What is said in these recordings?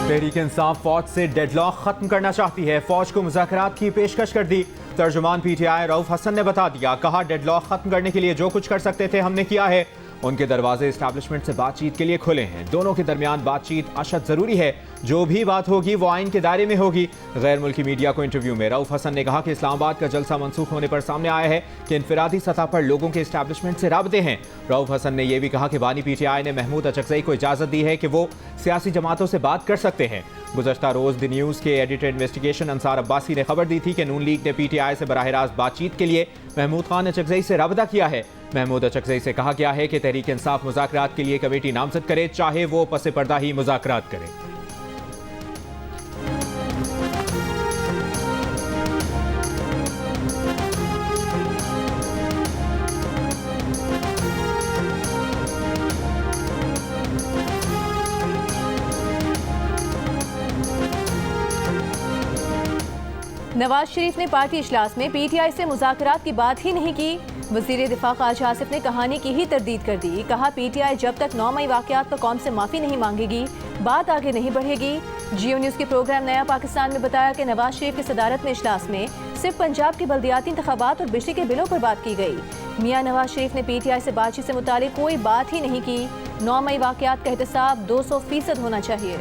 तहरीक इंसाफ फौज से डेडलॉक खत्म करना चाहती है। फौज को मुज़ाकरात की पेशकश कर दी। तर्जुमान पीटीआई रऊफ हसन ने बता दिया, कहा डेडलॉक खत्म करने के लिए जो कुछ कर सकते थे हमने किया है। उनके दरवाजे एस्टैब्लिशमेंट से बातचीत के लिए खुले हैं। दोनों के दरमियान बातचीत अशद जरूरी है। जो भी बात होगी वो आइन के दायरे में होगी। गैर मुल्की मीडिया को इंटरव्यू में रऊफ हसन ने कहा कि इस्लामाबाद का जलसा मनसूख होने पर सामने आया है कि इनफरादी सतह पर लोगों के एस्टैब्लिशमेंट से राबते हैं। रऊफ हसन ने यह भी कहा कि बानी पीटीआई ने महमूद अचकजई को इजाजत दी है कि वो सियासी जमातों से बात कर सकते हैं। गुज़श्ता रोज द न्यूज़ के एडिटर इन्वेस्टिगेशन अंसार अब्बासी ने खबर दी थी कि नून लीग ने पीटीआई से बराह रास्त बातचीत के लिए महमूद खान अचकजई से राबता किया है। महमूद अचकजई से कहा गया है कि तहरीक इंसाफ मुज़ाकरात के लिए कमेटी नामजद करे, चाहे वो पसे पर्दा ही मुज़ाकरात करे। नवाज शरीफ ने पार्टी इजलास में पीटीआई से मुज़ाकरात की बात ही नहीं की। वज़ीर दिफा ख़ाजा आसिफ ने कहानी की ही तरदीद कर दी। कहा पीटीआई जब तक 9 मई वाक़यात पर कौम से माफ़ी नहीं मांगेगी बात आगे नहीं बढ़ेगी। जियो न्यूज़ के प्रोग्राम नया पाकिस्तान में बताया कि नवाज शरीफ की सदारत में इजलास में सिर्फ पंजाब के बल्दियाती इंतखाबात और बिजली के बिलों पर बात की गई। मियाँ नवाज शरीफ ने पीटीआई से बातचीत से मुतालिक कोई बात ही नहीं की। 9 मई वाक़यात का एहतसाब 200% होना चाहिए।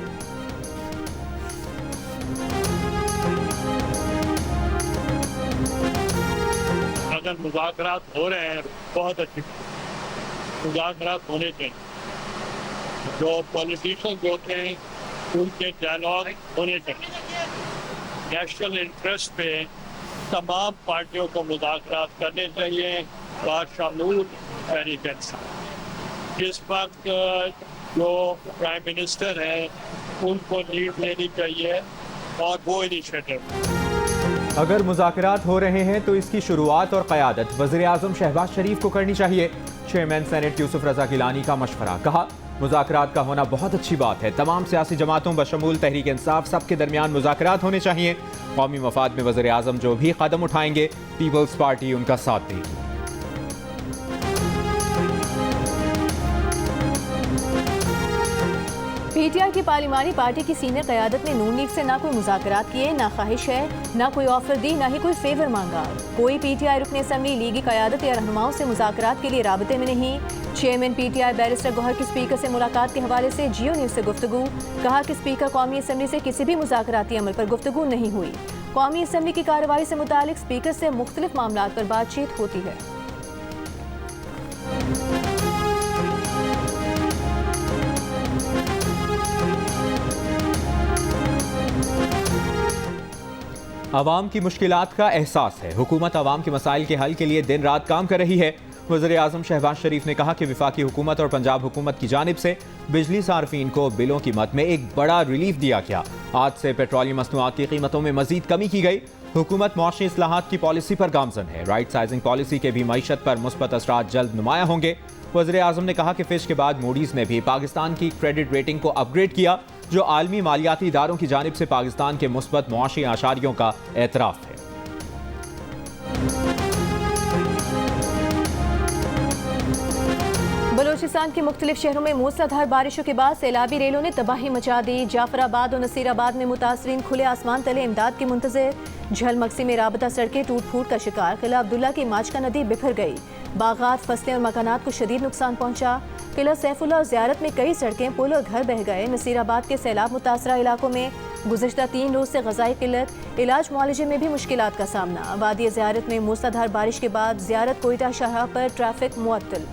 अगर मुज़ाकरात हो रहे हैं बहुत अच्छी मुज़ाकरात होने चाहिए। जो पॉलिटिशियन जो होते हैं उनके डायलॉग होने चाहिए। नेशनल इंटरेस्ट पे तमाम पार्टियों को मुज़ाकरात करने चाहिए बाशमूल तहरीक इंसाफ। इस वक्त जो प्राइम मिनिस्टर हैं उनको लीड लेनी चाहिए और वो इनिशिएटिव। अगर मुज़ाकरात हो रहे हैं तो इसकी शुरुआत और क़यादत वज़ीर आज़म शहबाज शरीफ को करनी चाहिए। चेयरमैन सेनेट यूसुफ रज़ा गिलानी का मशवरा। कहा मुज़ाकरात का होना बहुत अच्छी बात है। तमाम सियासी जमातों बशमूल तहरीक इंसाफ सब के दरमियान मुज़ाकरात होने चाहिए। कौमी मफाद में वज़ीर आज़म जो भी कदम उठाएंगे पीपल्स पार्टी उनका साथ देगी। पीटीआई की पार्लिमानी पार्टी की सीनियर क़यादत ने नून लीग से ना कोई मुज़ाकरात किए, ना ख्वाहिश है, ना कोई ऑफर दी, ना ही कोई फेवर मांगा। कोई पीटीआई रुकन असम्बली लीगी क़यादत या रहनुमाओं से मुज़ाकरात के लिए राबते में नहीं। चेयरमैन पीटीआई बैरिस्टर गौहर की स्पीकर से मुलाकात के हवाले से जियो न्यूज़ से गुफ्तगू। कहा कि स्पीकर कौमी असम्बली से किसी भी मुज़ाकराती अमल पर गुफ्तगू नहीं हुई। कौमी असम्बली की कार्रवाई से मुतालिक स्पीकर से मुख्तलिफ मामलात पर बातचीत होती है। अवाम की मुश्किलात का एहसास है। हुकूमत अवाम के मसाइल के हल के लिए दिन रात काम कर रही है। वज़ीर आज़म शहबाज शरीफ ने कहा कि वफाकी हुकूमत और पंजाब हुकूमत की जानिब से बिजली सार्फिन को बिलों की मद में एक बड़ा रिलीफ दिया गया। आज से पेट्रोलियम मसनूआत की कीमतों में मजीद कमी की गई। हुकूमत मौशी इस्लाहात की पॉलिसी पर गामजन है। राइट साइजिंग पॉलिसी के भी मईशत पर मुस्बत असरात जल्द नुमाया होंगे। वज़ीर आज़म ने कहा कि फिश के बाद मूडीज़ ने भी पाकिस्तान की क्रेडिट रेटिंग को अपग्रेड किया, जो आलमी मालियाती इदारों की जानिब से पाकिस्तान के मुस्बत मुआशी आशारियों का एतराफ़ है। बलोचिस्तान के मुख्तलिफ शहरों में मूसलाधार बारिशों के बाद सैलाबी रेलों ने तबाही मचा दी। जाफराबाद और नसीराबाद में मुतासरीन खुले आसमान तले इमदाद के मुंतज़िर। झलमक्सी में राबता सड़कें टूट फूट का शिकार। किला अब्दुल्ला की माचका नदी बिखर गई। बागात, फसलें और मकानात को शदीद नुकसान पहुंचा। किला सैफुल्ला और ज़ियारत में कई सड़कें, पुल और घर बह गए। नसीराबाद के सैलाब मुतासरा इलाकों में गुज़श्ता 3 रोज़ से ग़ज़ाई किल्लत, इलाज मुआलजे में भी मुश्किलात का सामना। वादी ज़ियारत में मूसलाधार बारिश के बाद ज़ियारत कोयटा शाहराह पर ट्रैफिक मुअत्तल।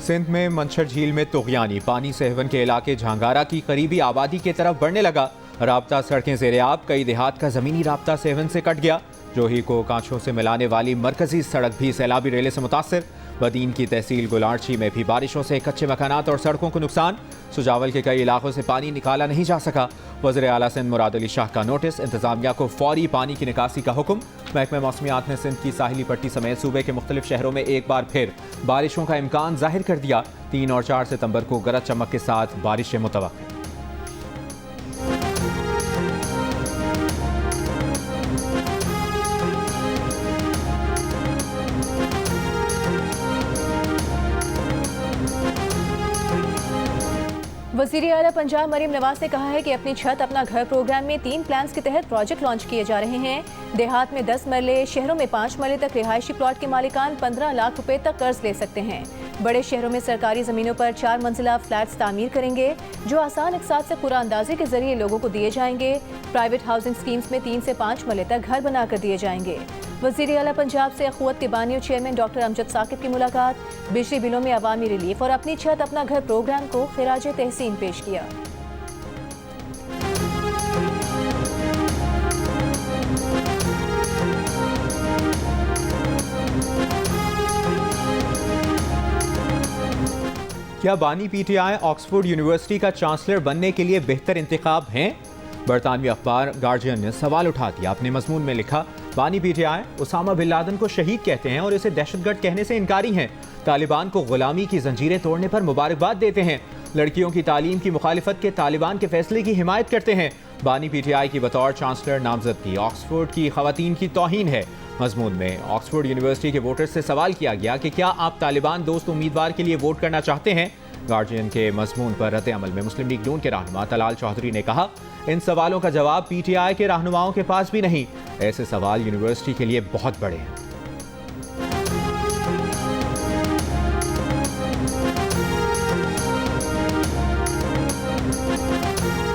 सिंध में मंछर झील में तुग़यानी पानी सेहवन के इलाके झांगारा की करीबी आबादी की तरफ बढ़ने लगा। राब्ता सड़कें ज़ेर-ए-आब, कई देहात का ज़मीनी राब्ता सेहवन से कट गया। जोही को कांचों से मिलाने वाली मरकजी सड़क भी सैलाबी रेले से मुतासर। बदीन की तहसील गुलारची में भी बारिशों से कच्चे मकानात और सड़कों को नुकसान। सुजावल के कई इलाकों से पानी निकाला नहीं जा सका। वज़ीर आला सिंध मुराद अली शाह का नोटिस, इंतजामिया को फौरी पानी की निकासी का हुक्म। महकमा मौसमियात ने सिंध की साहिली पट्टी समेत सूबे के मुख्तलिफ शहरों में एक बार फिर बारिशों का इम्कान जाहिर कर दिया। 3 और 4 सितंबर को गरज चमक के साथ बारिशें मुतवक्किल। वज़ीर आला पंजाब मरीम नवाज ने कहा है कि अपनी छत अपना घर प्रोग्राम में 3 प्लान्स के तहत प्रोजेक्ट लॉन्च किए जा रहे हैं। देहात में 10 मरले, शहरों में 5 मरले तक रिहायशी प्लॉट के मालिकान 15 लाख रुपए तक कर्ज ले सकते हैं। बड़े शहरों में सरकारी जमीनों पर 4 मंजिला फ्लैट्स तामीर करेंगे जो आसान अकसाद से पूरा अंदाजे के जरिए लोगों को दिए जाएंगे। प्राइवेट हाउसिंग स्कीम्स में 3 से 5 मरले तक घर बनाकर दिए जाएंगे। वज़ीर आला पंजाब से अखुवत के बानी और चेयरमैन डॉक्टर अमजद साकिब की मुलाकात, बिजली बिलों में अवामी रिलीफ और अपनी छत अपना घर प्रोग्राम को खिराज तहसीन पेश किया। क्या बानी पीटीआई ऑक्सफोर्ड यूनिवर्सिटी का चांसलर बनने के लिए बेहतर इंतखाब हैं? बरतानवी अखबार गार्जियन ने सवाल उठा दिया। अपने मजमून में लिखा, बानी पीटीआई उसामा बिन लादेन को शहीद कहते हैं और इसे दहशतगर्द कहने से इनकारी हैं। तालिबान को गुलामी की जंजीरें तोड़ने पर मुबारकबाद देते हैं। लड़कियों की तालीम की मुखालिफत के तालिबान के फैसले की हिमायत करते हैं। बानी पीटीआई की बतौर चांसलर नामजदगी ऑक्सफोर्ड की खवातीन की तौहीन है। मजमून में ऑक्सफोर्ड यूनिवर्सिटी के वोटर्स से सवाल किया गया कि क्या आप तालिबान दोस्त उम्मीदवार के लिए वोट करना चाहते हैं। गार्जियन के मजमून पर रद्द अमल में मुस्लिम लीग नून के रहनुमा तलाल चौधरी ने कहा, इन सवालों का जवाब पीटीआई के रहनुमाओं के पास भी नहीं। ऐसे सवाल यूनिवर्सिटी के लिए बहुत बड़े हैं।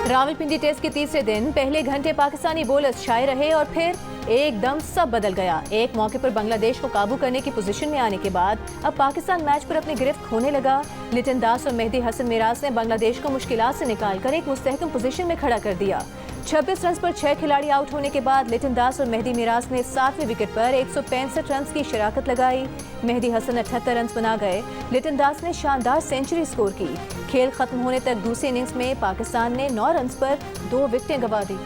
रावलपिंडी टेस्ट के तीसरे दिन पहले घंटे पाकिस्तानी बॉलर्स छाए रहे और फिर एकदम सब बदल गया। एक मौके पर बांग्लादेश को काबू करने की पोजीशन में आने के बाद अब पाकिस्तान मैच पर अपनी गिरफ्त खोने लगा। लिटन दास और मेहदी हसन मिराज ने बांग्लादेश को मुश्किलात से निकालकर एक मुस्तहकम पोजीशन में खड़ा कर दिया। 26 रन पर 6 खिलाड़ी आउट होने के बाद लिटन दास और मेहदी मिराज ने 7वें विकेट पर 165 रन की शराकत लगाई। मेहदी हसन 78 रन बना गए। लिटन दास ने शानदार सेंचुरी स्कोर की। खेल खत्म होने तक दूसरी इनिंग्स में पाकिस्तान ने 9 रन पर 2 विकेटें गंवा दी।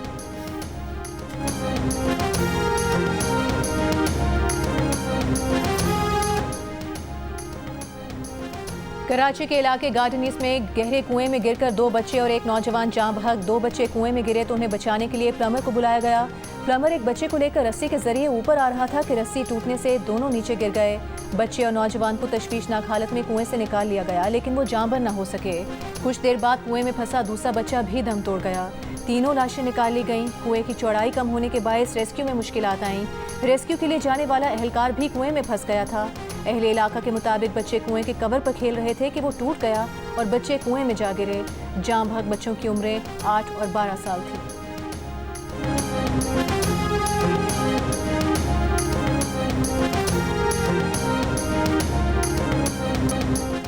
कराची के इलाके गार्डनिस में गहरे कुएं में गिरकर 2 बच्चे और एक नौजवान जान बहक। 2 बच्चे कुएं में गिरे तो उन्हें बचाने के लिए प्लम्बर को बुलाया गया। प्लम्बर एक बच्चे को लेकर रस्सी के जरिए ऊपर आ रहा था कि रस्सी टूटने से दोनों नीचे गिर गए। बच्चे और नौजवान को तशवीशनाक हालत में कुएं से निकाल लिया गया, लेकिन वो जांबर न हो सके। कुछ देर बाद कुएं में फंसा दूसरा बच्चा भी दम तोड़ गया। तीनों लाशें निकाल ली गईं। कुएं की चौड़ाई कम होने के बायस रेस्क्यू में मुश्किलात आईं। रेस्क्यू के लिए जाने वाला एहलकार भी कुएं में फंस गया था। अहले इलाका के मुताबिक बच्चे कुएं के कवर पर खेल रहे थे कि वो टूट गया और बच्चे कुएं में जा गिरे। जाम भाग बच्चों की उम्रें 8 और 12 साल थी।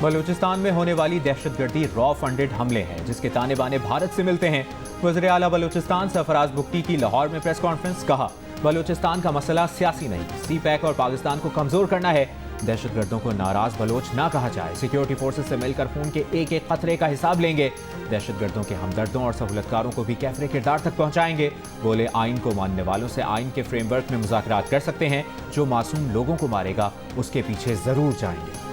बलूचिस्तान में होने वाली दहशतगर्दी रॉ फंडेड हमले हैं जिसके ताने बाने भारत से मिलते हैं। वज़ीर आला बलूचिस्तान सरफराज बुगटी की लाहौर में प्रेस कॉन्फ्रेंस, कहा, बलूचिस्तान का मसला सियासी नहीं, CPEC और पाकिस्तान को कमजोर करना है। दहशतगर्दों को नाराज बलोच ना कहा जाए। सिक्योरिटी फोर्सेस से मिलकर खून के एक एक खतरे का हिसाब लेंगे। दहशतगर्दों के हमदर्दों और सहूलतकारों को भी कैफरे किरदार तक पहुंचाएंगे। बोले, आइन को मानने वालों से आइन के फ्रेमवर्क में मुज़ाकरात कर सकते हैं। जो मासूम लोगों को मारेगा उसके पीछे जरूर जाएंगे।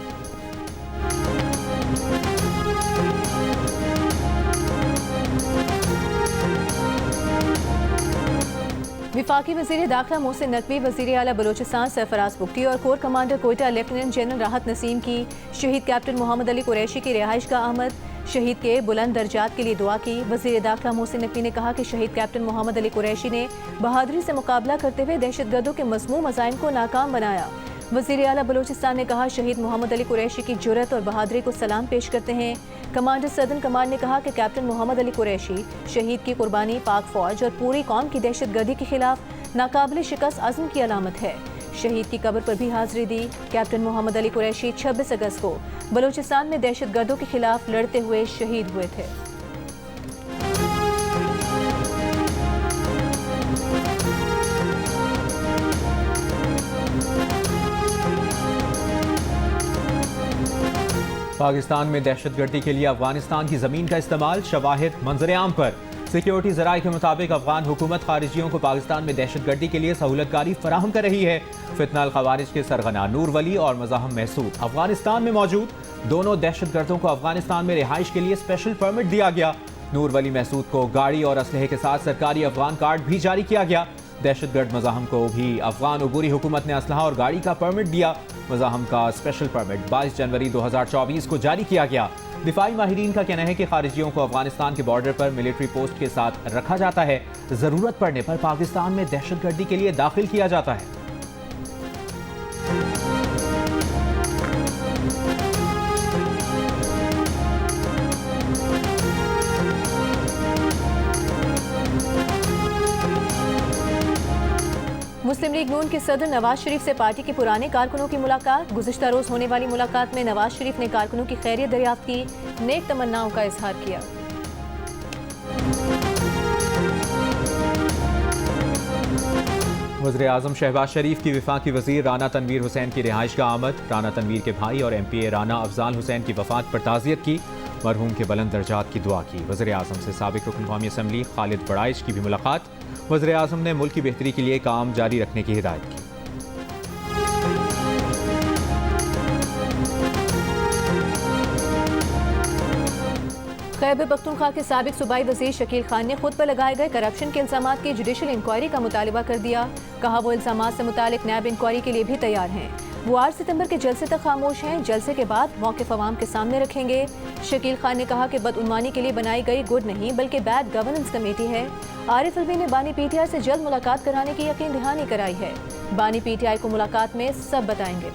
विफाकी वज़ीर दाखिला मोहसिन नकवी, वज़ीर आला बलूचिस्तान सरफराज बुगटी और core commander Quetta lieutenant general राहत नसीम की शहीद कैप्टन मोहम्मद अली कुरैशी की रिहाइश का आमद, शहीद के बुलंद दर्जात के लिए दुआ की। वज़ीर दाखिला मोहसिन नकवी ने कहा कि शहीद कैप्टन मोहम्मद अली कुरैशी ने बहादुरी से मुकाबला करते हुए दहशतगर्दों के मज़मूम अज़ाइम को नाकाम बनाया। वज़ीर आला बलूचिस्तान ने कहा, शहीद मोहम्मद अली कुरैशी की जुर्रत और बहादुरी को सलाम पेश करते हैं। कमांडर सदर्न कमांड ने कहा कि कैप्टन मोहम्मद अली कुरैशी शहीद की कुर्बानी पाक फौज और पूरी कौम की दहशतगर्दी के खिलाफ नाकाबिल शिकस्त अज़्म की अलामत है। शहीद की कब्र पर भी हाजिरी दी। कैप्टन मोहम्मद अली कुरैशी 26 अगस्त को बलूचिस्तान में दहशतगर्दों के खिलाफ लड़ते हुए शहीद हुए थे। पाकिस्तान में दहशतगर्दी के लिए अफगानिस्तान की जमीन का इस्तेमाल, शवाहिद मंजर-ए-आम पर। सिक्योरिटी ज़राए के मुताबिक अफगान हुकूमत खारिजियों को पाकिस्तान में दहशतगर्दी के लिए सहूलतकारी फराहम कर रही है। फितना अल खवारिज के सरगना नूर वली और मज़ाहम महसूद अफगानिस्तान में मौजूद। दोनों दहशतगर्दों को अफगानिस्तान में रिहाइश के लिए स्पेशल परमिट दिया गया। नूर वली महसूद को गाड़ी और असलहे के साथ सरकारी अफगान कार्ड भी जारी किया गया। दहशतगर्द मज़ाहम को भी अफगान उबूरी हुकूमत ने असलहा और गाड़ी का परमिट दिया। मज़ाहम का स्पेशल परमिट 22 जनवरी 2024 को जारी किया गया। दिफाई माहिरीन का कहना है कि खारिजियों को अफगानिस्तान के बॉर्डर पर मिलिट्री पोस्ट के साथ रखा जाता है, जरूरत पड़ने पर पाकिस्तान में दहशतगर्दी के लिए दाखिल किया जाता है। मुस्लिम लीग नून के सदर नवाज शरीफ से पार्टी के पुराने कारकुनों की मुलाकात। गुज़िश्ता रोज होने वाली मुलाकात में नवाज शरीफ ने कारकुनों की खैरियत दरियाफ्त की, नेक तमन्नाओं का इजहार किया। वज़ीर आज़म शहबाज शरीफ की वफाकी वज़ीर राना तनवीर हुसैन की रिहाइश का आमद। राना तनवीर के भाई और MPA राना अफजाल हुसैन की वफात पर ताज़ियत की, मरहूम के बुलंद दर्जात की दुआ की। वज़ीर आज़म से साबिक़ रुकन कौमी असम्बली खालिद बड़ाइश की भी मुलाकात। वज़ीर आज़म ने मुल्क की बेहतरी के लिए काम जारी रखने की हिदायत की। खैबर पख्तूनख्वा के साबिक सूबाई वज़ीर शकील खान ने खुद पर लगाए गए करप्शन के इल्ज़ामात की जुडिशल इंक्वायरी का मुतालबा कर दिया। कहा वो इल्ज़ामात से मुतालिक नैब इंक्वायरी के लिए भी तैयार हैं। वो 8 सितंबर के जलसे तक खामोश हैं, जलसे के बाद मौक़िफ़ अवाम के सामने रखेंगे। शकील खान ने कहा कि बदउनवानी के लिए बनाई गई गुड नहीं बल्कि बैड गवर्नेंस कमेटी है। आरिफ अलवी ने बानी PTI से जल्द मुलाकात कराने की यकीन दहानी कराई है। बानी PTI को मुलाकात में सब बताएंगे।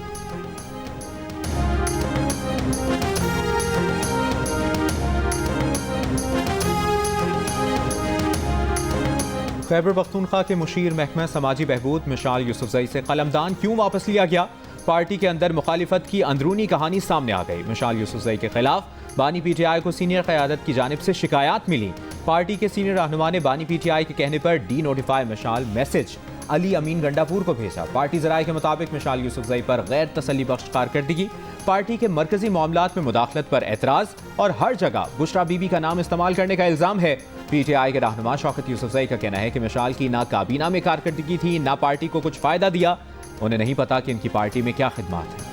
खैबर पख्तूनख्वा के मुशीर महकमा समाजी बहबूद मिशाल यूसुफजई से कलमदान क्यों वापस लिया गया? पार्टी के अंदर मुखालिफत की अंदरूनी कहानी सामने आ गई। मिशाल यूसुफजई के खिलाफ बानी PTI को सीनियर क़यादत की जानिब से शिकायत मिली। पार्टी के सीनियर रहनुमा ने बानी PTI के कहने पर डी नोटिफाई मिशाल मैसेज अली अमीन गंडापुर को भेजा। पार्टी ज़राए के मुताबिक मिशाल यूसुफजई पर गैर तसल्ली बख्श कारकर्दगी, पार्टी के मरकजी मामलात में मुदाखलत पर एतराज़ और हर जगह बुशरा बीबी का नाम इस्तेमाल करने का इल्ज़ाम है। PTI के रहनुमा शौकत यूसुफजई का कहना है कि मिशाल की ना काबीना में कारकर्दगी थी, ना पार्टी को कुछ फ़ायदा दिया। उन्हें नहीं पता कि इनकी पार्टी में क्या खिदमात है।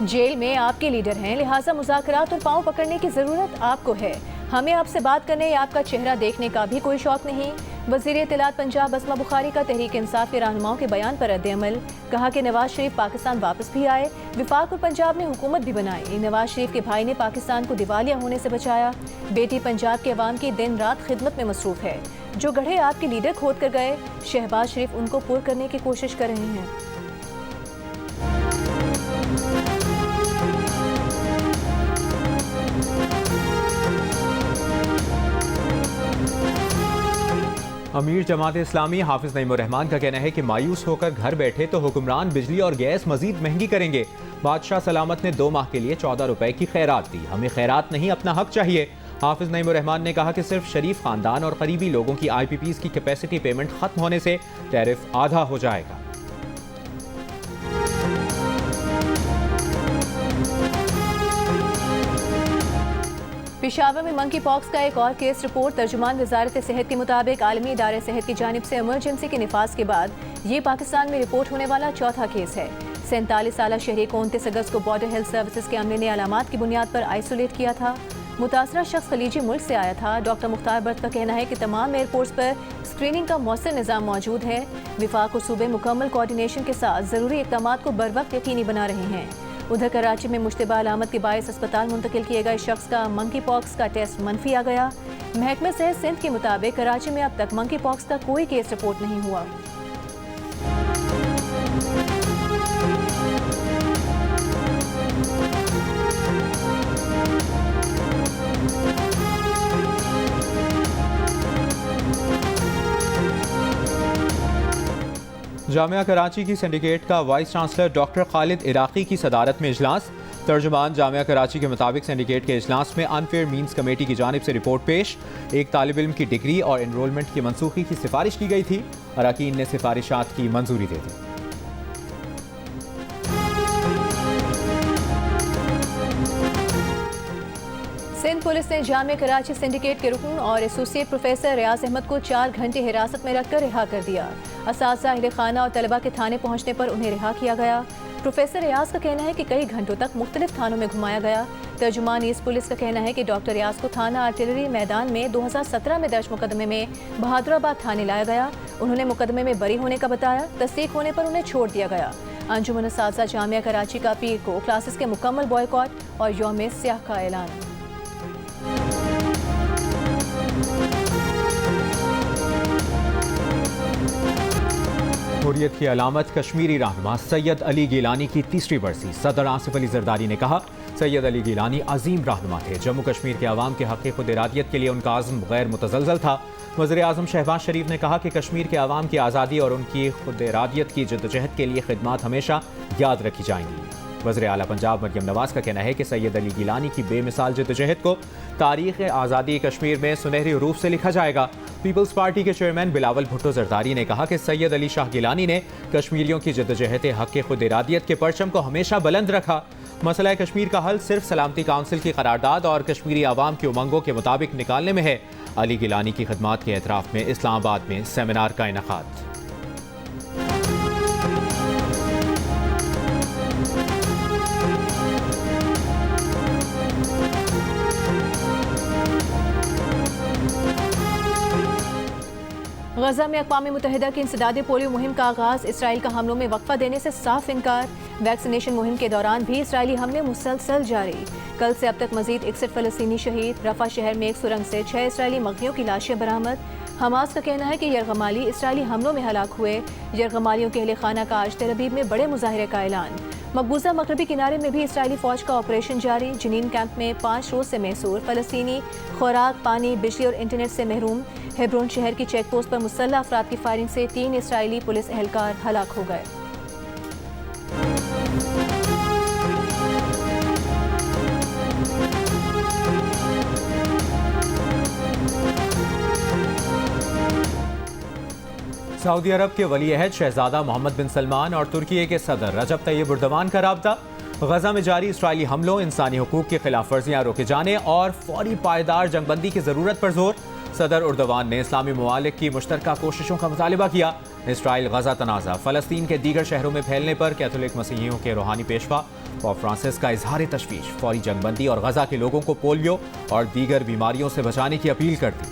जेल में आपके लीडर हैं, लिहाजा मुज़ाकरात और पांव पकड़ने की ज़रूरत आपको है। हमें आपसे बात करने या आपका चेहरा देखने का भी कोई शौक नहीं। वज़ीर इत्तलात पंजाब अस्मा बुखारी का तहरीक इंसाफ के रहनुमाओं के बयान पर रद्द-ए-अमल। कहा कि नवाज शरीफ पाकिस्तान वापस भी आए, विफाक और पंजाब में हुकूमत भी बनाई। नवाज शरीफ के भाई ने पाकिस्तान को दिवालिया होने से बचाया। बेटी पंजाब के अवाम की दिन रात खिदमत में मसरूफ है। जो गढ़े आपके लीडर खोद कर गए, शहबाज शरीफ उनको पुर करने की कोशिश कर रहे हैं। अमीर जमात इस्लामी हाफिज नईमुर रहमान का कहना है कि मायूस होकर घर बैठे तो हुक्मरान बिजली और गैस मजीद महंगी करेंगे। बादशाह सलामत ने 2 माह के लिए 14 रुपए की खैरात दी। हमें खैरात नहीं, अपना हक चाहिए। हाफिज नईमुर रहमान ने कहा कि सिर्फ शरीफ खानदान और करीबी लोगों की IPPs की कैपेसिटी पेमेंट खत्म होने से टैरिफ आधा हो जाएगा। पेशावर में मंकी पॉक्स का एक और केस रिपोर्ट। तर्जुमान वजारत सेहत के मुताबिक आलमी इदारे सेहत की जानिब से इमरजेंसी के निफाज के बाद ये पाकिस्तान में रिपोर्ट होने वाला चौथा केस है। 47 साल शहरी को 29 अगस्त को बॉर्डर हेल्थ सर्विसेज के अमले ने अलामात की बुनियाद पर आइसोलेट किया था। मुतासरा शख्स खलीजी मुल्क से आया था। डॉक्टर मुख्तार बर्द का कहना है कि तमाम एयरपोर्ट्स पर स्क्रीनिंग का मौसर निज़ाम मौजूद है। विफाक और सूबे मुकम्मल कोऑर्डिनेशन के साथ ज़रूरी इक़दामात को बर वक्त यकीनी बना रहे हैं। उधर कराची में मुश्तबा अलामत के बायस अस्पताल मुंतकिल किए गए शख्स का मंकी पॉक्स का टेस्ट मनफी आ गया। महकमा सेहत सिंध के मुताबिक कराची में अब तक मंकी पॉक्स का कोई केस रिपोर्ट नहीं हुआ। जामिया कराची की सिंडिकेट का vice chancellor doctor Khalid Iraqi की सदारत में इजलास। तर्जुमान जामिया कराची के मुताबिक सिंडिकेट के इजलास में अनफेयर मीन्स कमेटी की जानिब से रिपोर्ट पेश। एक तालिब इल्म की डिग्री और एनरोलमेंट की मनसूखी की सिफारिश की गई थी। अरकान ने सिफारिशात की मंजूरी दे दी। सिंध पुलिस ने जामिया कराची सिंडिकेट के रुकन और एसोसिएट प्रोफेसर रियाज अहमद को 4 घंटे हिरासत में रखकर रिहा कर दिया। असातिज़ा, अहले खाना और तलबा के थाने पहुंचने पर उन्हें रिहा किया गया। प्रोफेसर रियाज का कहना है कि कई घंटों तक मुख्तलिफ थानों में घुमाया गया। तर्जुमान ईस्ट पुलिस का कहना है कि डॉक्टर रियाज को थाना आर्टिलरी मैदान में 2017 में दर्ज मुकदमे में बहादुराबाद थाने लाया गया। उन्होंने मुकदमे में बरी होने का बताया। तस्दीक होने पर उन्हें छोड़ दिया गया। अंजुमन असातिज़ा जामिया कराची का पीर को क्लासेस के मुकम्मल बॉयकॉट और यौम स्याह का ऐलान। हुर्रियत की अलामत कश्मीरी रहनुमा सैयद अली गिलानी की तीसरी बरसी। सदर आसिफ अली जरदारी ने कहा, सैयद अली गिलानी अजीम रहनुमा थे। जम्मू कश्मीर के अवाम के हक़ खुद इरादियत के लिए उनका आज़म गैर मुतज़लज़ल था। वज़ीर आज़म शहबाज शरीफ ने कहा कि कश्मीर के अवाम की आज़ादी और उनकी खुद इरादियत की जद्दोजहद के लिए खिदमत हमेशा याद रखी जाएंगी। वज़ीर आला पंजाब मरियम नवाज़ का कहना है कि सैयद अली गिलानी की बेमिसाल जद्दोजहद को तारीख़ आज़ादी कश्मीर में सुनहरी रूप से लिखा जाएगा। पीपल्स पार्टी के चेयरमैन बिलावल भुट्टो जरदारी ने कहा कि सैयद अली शाह गिलानी ने कश्मीरियों की जद्दोजहद हक़ खुद इरादियत के परचम को हमेशा बुलंद रखा। मसला कश्मीर का हल सिर्फ सलामती काउंसिल की करारदाद और कश्मीरी आवाम की उमंगों के मुताबिक निकालने में है। अली गिलानी की खिदमात के एतराफ़ में इस्लामाबाद में सेमिनार का इनेकाद। गजा में अक़वाम मुत्तहिदा की इंसदादी पोलियो मुहिम का आगाज़। इसराइल का हमलों में वक्फा देने से साफ इनकार। वैक्सीनेशन मुहिम के दौरान भी इसराइली हमले मुसलसल जारी। कल से अब तक मजीद 61 फ़लस्तीनी शहीद। रफा शहर में एक सुरंग से 6 इसराइली मग़ज़ियों की लाशें बरामद। हमास का कहना है कि यरगमाली इसराइली हमलों में हलाक हुए। यरगमालियों के अहले खाना का आज तेल अवीव में बड़े मुजाहरे का ऐलान। मकबूजा मगरबी किनारे में भी इसराइली फ़ौज का ऑपरेशन जारी। जनीन कैंप में 5 रोज़ से मैसूर फ़लस्तीनी खुराक, पानी, बिजली और इंटरनेट से महरूम। हेब्रोन शहर की चेक पोस्ट पर मुसल्लह अफराद की फायरिंग से 3 इसराइली पुलिस एहलकार हलाक हो गए। सऊदी अरब के वली अहद शहजादा मोहम्मद बिन सलमान और तुर्की के सदर रजब तैयब एर्दोगान का राब्ता। गजा में जारी इसराइली हमलों, इंसानी हुकूक की खिलाफ वर्जियाँ रोके जाने और फौरी पायदार जंगबंदी की ज़रूरत पर जोर। सदर एर्दोगान ने इस्लामी ममालिक की मुश्तरका कोशिशों का मुतालबा किया। इसराइल गजा तनाज़ा फ़लस्तीन के दीगर शहरों में फैलने पर कैथोलिक मसीहियों के रूहानी पेशवा पोप फ्रांसिस का इजहार तशवीश। फौरी जंगबंदी और गजा के लोगों को पोलियो और दीगर बीमारियों से बचाने की अपील कर दी।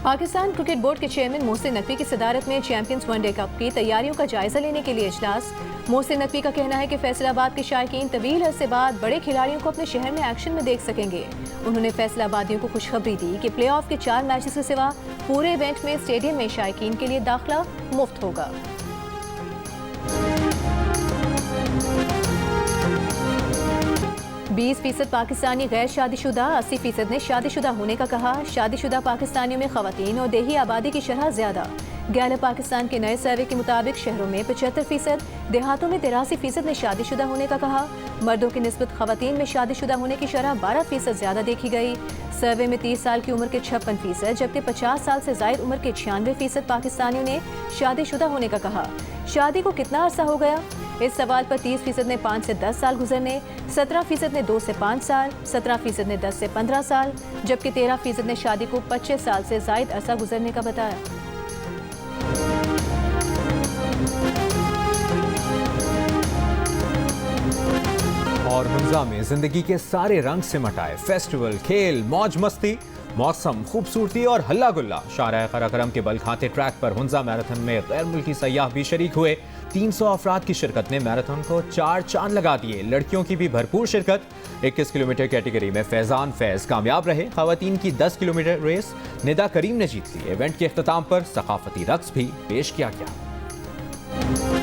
पाकिस्तान क्रिकेट बोर्ड के चेयरमैन मोहसिन नकवी की सदारत में चैंपियंस वनडे कप की तैयारियों का जायजा लेने के लिए इजलास। मोहसिन नकवी का कहना है कि फैसलाबाद के शायकीन तवील अरसे बाद बड़े खिलाड़ियों को अपने शहर में एक्शन में देख सकेंगे। उन्होंने फैसलाबादियों को खुशखबरी दी कि प्ले ऑफ के 4 मैचेस के सिवा पूरे इवेंट में स्टेडियम में शायकीन के लिए दाखिला मुफ्त होगा। 20% पाकिस्तानी गैर शादीशुदा, 80% ने शादीशुदा होने का कहा। शादीशुदा पाकिस्तानियों में खवातीन और देही आबादी की शरह ज्यादा। गैलप पाकिस्तान के नए सर्वे के मुताबिक शहरों में 75%, देहातों में 83% ने शादीशुदा होने का कहा। मर्दों की निस्बत खवातीन में शादीशुदा होने की शरह 12% ज्यादा देखी गई। सर्वे में 30 साल की उम्र के 56%, जबकि 50 साल से जायद उम्र के 96% पाकिस्तानियों ने शादीशुदा होने का कहा। शादी को कितना अरसा हो गया? इस सवाल पर 30% ने 5 से 10 साल गुजरने, 17% ने 2 से 5 साल, 17% ने 10 से 15 साल, जबकि 13% ने शादी को 25 साल से जायद अरसा गुजरने का बताया। और हुंजा में जिंदगी के सारे रंग सिमट आए। फेस्टिवल, खेल, मौज मस्ती, मौसम, खूबसूरती और हल्ला गुल्ला। शाहराह कराकरम के बल खाते ट्रैक पर हुंजा मैराथन में गैर मुल्की सयाह भी शरीक हुए। 300 अफराद की शिरकत ने मैराथन को 4 चांद लगा दिए। लड़कियों की भी भरपूर शिरकत। 21 किलोमीटर कैटेगरी में फैजान फैज कामयाब रहे। खवातीन की 10 किलोमीटर रेस निदा करीम ने जीत ली। इवेंट के इख्तिताम पर सकाफती रक्स भी पेश किया गया।